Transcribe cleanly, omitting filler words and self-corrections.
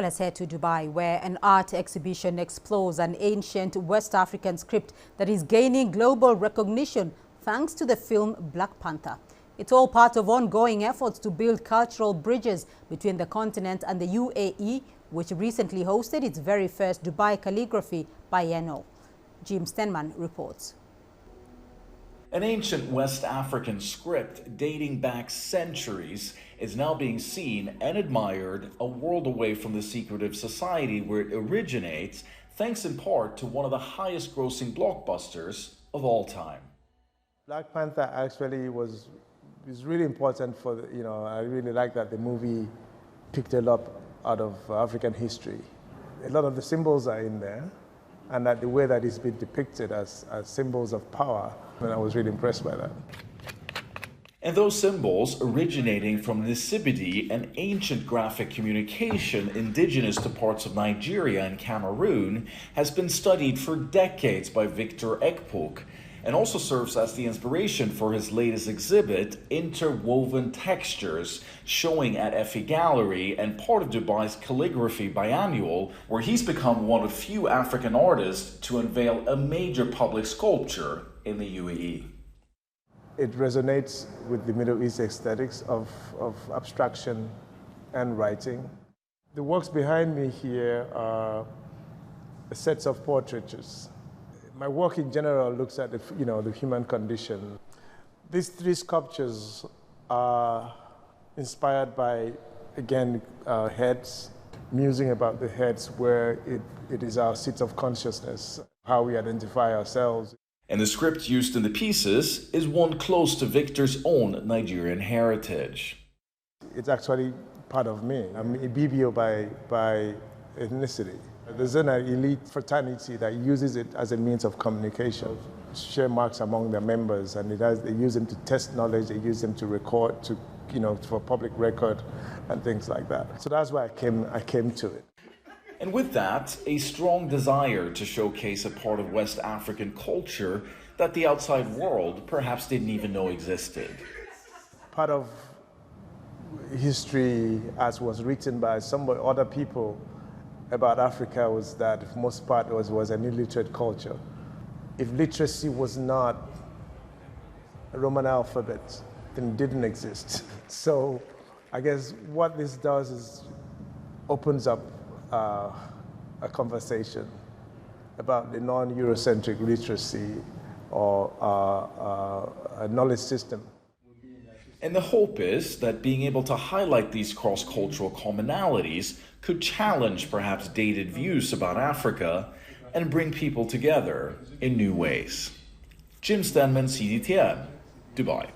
Well, let's head to Dubai, where an art exhibition explores an ancient West African script that is gaining global recognition thanks to the film Black Panther. It's all part of ongoing efforts to build cultural bridges between the continent and the UAE, which recently hosted its very first Dubai Calligraphy Biennale. Jim Stenman reports. An ancient West African script dating back centuries is now being seen and admired a world away from the secretive society where it originates, thanks in part to one of the highest grossing blockbusters of all time. Black Panther actually is really important for, I really like that the movie picked it up out of African history. A lot of the symbols are in there, and that the way that it's been depicted as symbols of power, and I was really impressed by that. And those symbols originating from Nisibidi, an ancient graphic communication indigenous to parts of Nigeria and Cameroon, has been studied for decades by Victor Ekpuk, and also serves as the inspiration for his latest exhibit, Interwoven Textures, showing at Effie Gallery and part of Dubai's Calligraphy Biennale, where he's become one of few African artists to unveil a major public sculpture in the UAE. It resonates with the Middle East aesthetics of abstraction and writing. The works behind me here are sets of portraitures. My work in general looks at the human condition. These three sculptures are inspired by, again, heads, musing about the heads where it is our seat of consciousness, how we identify ourselves. And the script used in the pieces is one close to Victor's own Nigerian heritage. It's actually part of me. I'm Ibibio by ethnicity. There's an elite fraternity that uses it as a means of communication, share marks among their members, and they use them to test knowledge, they use them to record, for public record and things like that. So that's why I came to it. And with that, a strong desire to showcase a part of West African culture that the outside world perhaps didn't even know existed. Part of history, as was written by other people about Africa, was that for most part was an illiterate culture. If literacy was not a Roman alphabet, then it didn't exist. So I guess what this does is opens up a conversation about the non-Eurocentric literacy or a knowledge system. And the hope is that being able to highlight these cross-cultural commonalities could challenge perhaps dated views about Africa and bring people together in new ways. Jim Stenman, CGTN, Dubai.